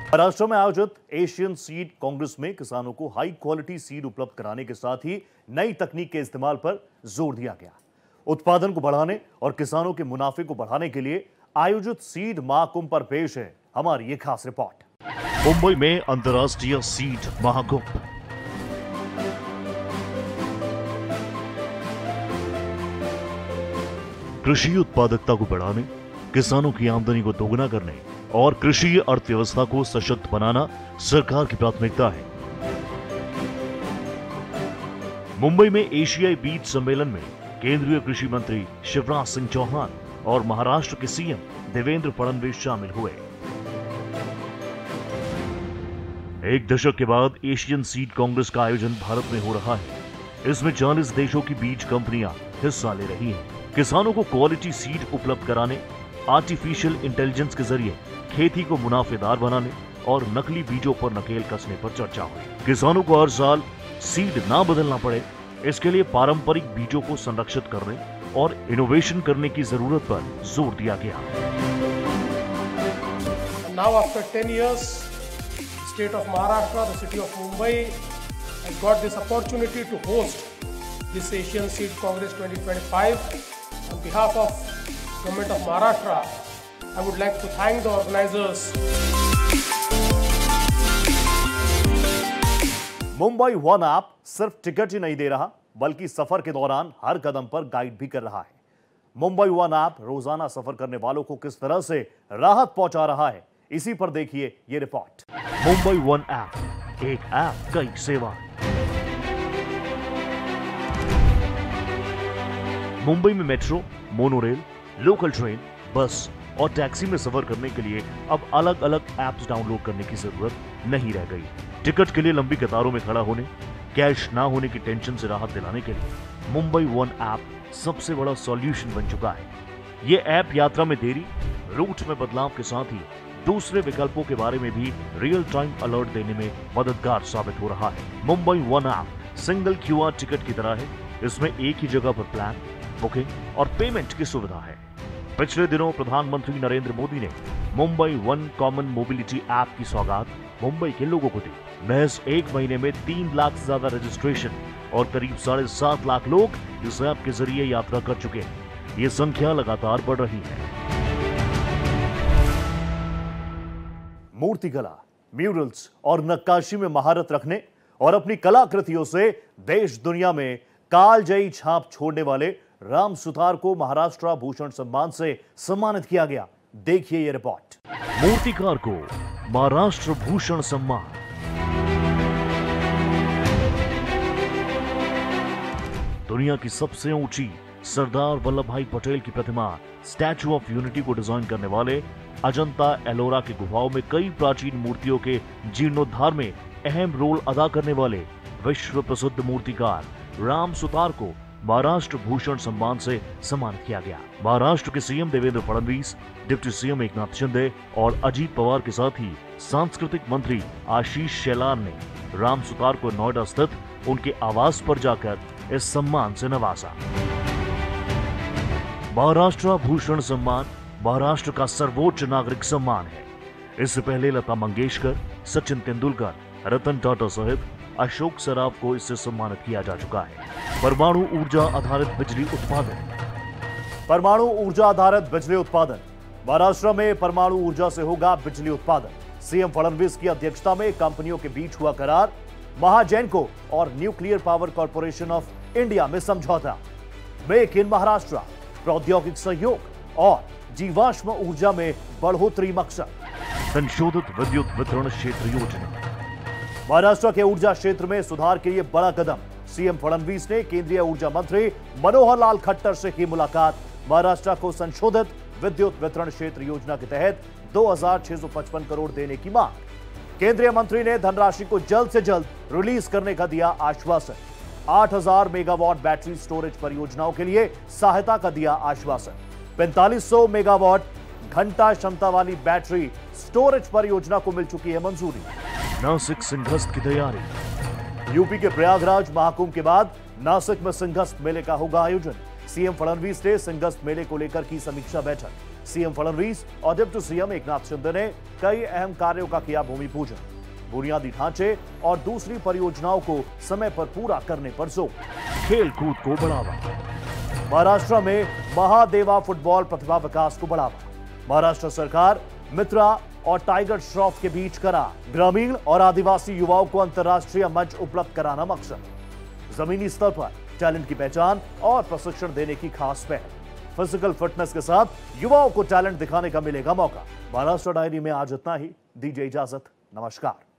महाराष्ट्र में आयोजित Asian seed Congress में किसानों को हाई क्वालिटी सीड उपलब्ध कराने के साथ ही नई तकनीक के इस्तेमाल पर जोर दिया गया। उत्पादन को बढ़ाने और किसानों के मुनाफे को बढ़ाने के लिए आयोजित सीड महाकुंभ पर पेश है हमारी ये खास रिपोर्ट। मुंबई में अंतर्राष्ट्रीय सीड महाकुंभ। कृषि उत्पादकता को बढ़ाने, किसानों की आमदनी को दोगुना करने और कृषि अर्थव्यवस्था को सशक्त बनाना सरकार की प्राथमिकता है। मुंबई में एशियाई बीज सम्मेलन में केंद्रीय कृषि मंत्री शिवराज सिंह चौहान और महाराष्ट्र के सीएम देवेंद्र फडणवीस शामिल हुए। एक दशक के बाद एशियन सीड कांग्रेस का आयोजन भारत में हो रहा है। इसमें 40 देशों की बीज कंपनियां हिस्सा ले रही हैं। किसानों को क्वालिटी सीड उपलब्ध कराने, आर्टिफिशियल इंटेलिजेंस के जरिए खेती को मुनाफेदार बनाने और नकली बीजों पर नकेल कसने पर चर्चा हुई। किसानों को हर साल सीड ना बदलना पड़े, इसके लिए पारंपरिक बीजों को संरक्षित करने और इनोवेशन करने की जरूरत पर जोर दिया गया। Now after 10 years, state of Maharashtra, the city of Mumbai has got this opportunity to host this Asian Seed Congress 2025. On behalf of Government of Maharashtra, I would like to thank the organizers. Mumbai one app सिर्फ ticket ही नहीं दे रहा, बल्कि सफर के दौरान हर कदम पर guide भी कर रहा है। मुंबई वन ऐप रोजाना सफर करने वालों को किस तरह से राहत पहुंचा रहा है, इसी पर देखिए ये रिपोर्ट। मुंबई वन ऐप, एक ऐप कई सेवा। मुंबई में मेट्रो, मोनोरेल, लोकल ट्रेन, बस और टैक्सी में सफर करने के लिए अब अलग अलग ऐप्स डाउनलोड करने की जरूरत नहीं रह गई। टिकट के लिए लंबी कतारों में खड़ा होने, कैश ना होने की टेंशन से राहत दिलाने के लिए मुंबई वन ऐप सबसे बड़ा सॉल्यूशन बन चुका है। ये ऐप यात्रा में देरी, रूट में बदलाव के साथ ही दूसरे विकल्पों के बारे में भी रियल टाइम अलर्ट देने में मददगार साबित हो रहा है। Mumbai one app single QR ticket की तरह है। इसमें एक ही जगह पर प्लान, बुकिंग और पेमेंट की सुविधा है। पिछले दिनों प्रधानमंत्री नरेंद्र मोदी ने Mumbai one common mobility app की सौगात मुंबई के लोगों को दी। महज एक महीने में 3 लाख से ज्यादा रजिस्ट्रेशन और करीब 7.5 लाख लोग इस ऐप के जरिए यात्रा कर चुके हैं। ये संख्या लगातार बढ़ रही है। मूर्तिकला, म्यूरल्स और नक्काशी में महारत रखने और अपनी कलाकृतियों से देश दुनिया में कालजयी छाप छोड़ने वाले राम सुतार को महाराष्ट्र भूषण सम्मान से सम्मानित किया गया। देखिए ये रिपोर्ट। मूर्तिकार को महाराष्ट्र भूषण सम्मान। दुनिया की सबसे ऊंची सरदार वल्लभ भाई पटेल की प्रतिमा स्टैचू ऑफ यूनिटी को डिजाइन करने वाले अजंता एलोरा की गुफाओं में कई प्राचीन मूर्तियों के जीर्णोद्धार में अहम रोल अदा करने वाले विश्व प्रसिद्ध मूर्तिकार राम सुतार को महाराष्ट्र भूषण सम्मान से सम्मानित किया गया। महाराष्ट्र के CM Devendra Fadnavis, deputy CM Eknath Shinde और अजीत पवार के साथ ही सांस्कृतिक मंत्री आशीष शेलार ने राम सुतार को नोएडा स्थित उनके आवास पर जाकर इस सम्मान से नवाजा। महाराष्ट्र भूषण सम्मान महाराष्ट्र का सर्वोच्च नागरिक सम्मान है। इससे पहले लता मंगेशकर, सचिन तेंदुलकर, रतन टाटा सहित अशोक सराफ को इससे सम्मानित किया जा चुका है। परमाणु ऊर्जा आधारित बिजली उत्पादन। परमाणु ऊर्जा आधारित बिजली उत्पादन। महाराष्ट्र में परमाणु ऊर्जा से होगा बिजली उत्पादन। सीएम फडणवीस की अध्यक्षता में कंपनियों के बीच हुआ करार। महाजैनको और nuclear power corporation of India में समझौता। मेक इन महाराष्ट्र, प्रौद्योगिक सहयोग और जीवाश्म ऊर्जा में बढ़ोतरी मकसद। संशोधित विद्युत वितरण क्षेत्र योजना। महाराष्ट्र के ऊर्जा क्षेत्र में सुधार के लिए बड़ा कदम। सीएम फडणवीस ने केंद्रीय ऊर्जा मंत्री मनोहर लाल खट्टर से की मुलाकात। महाराष्ट्र को संशोधित विद्युत वितरण क्षेत्र योजना के तहत 2,655 करोड़ देने की मांग। केंद्रीय मंत्री ने धनराशि को जल्द से जल्द रिलीज करने का दिया आश्वासन। 8,000 मेगावाट बैटरी स्टोरेज परियोजनाओं के लिए सहायता का दिया आश्वासन। 4500 मेगावाट घंटा क्षमता वाली बैटरी स्टोरेज परियोजना को मिल चुकी है मंजूरी। नासिक सिंहस्थ की तैयारी। यूपी के प्रयागराज महाकुंभ के बाद नासिक में सिंहस्थ मेले का होगा आयोजन। सीएम फडणवीस ने सिंहस्थ मेले को लेकर की समीक्षा बैठक। सीएम फडणवीस और डिप्टी सीएम एकनाथ शिंदे ने कई अहम कार्यों का किया भूमि पूजन। बुनियादी ढांचे और दूसरी परियोजनाओं को समय पर पूरा करने पर जोर। खेल कूद को बढ़ावा। महाराष्ट्र में महादेवा फुटबॉल प्रतिभा विकास को बढ़ावा। महाराष्ट्र सरकार मित्रा और टाइगर श्रॉफ के बीच करार। ग्रामीण और आदिवासी युवाओं को अंतर्राष्ट्रीय मंच उपलब्ध कराना मकसद। जमीनी स्तर पर टैलेंट की पहचान और प्रशिक्षण देने की खास पहल। फिजिकल फिटनेस के साथ युवाओं को टैलेंट दिखाने का मिलेगा मौका। महाराष्ट्र डायरी में आज इतना ही। दीजिए इजाजत। नमस्कार।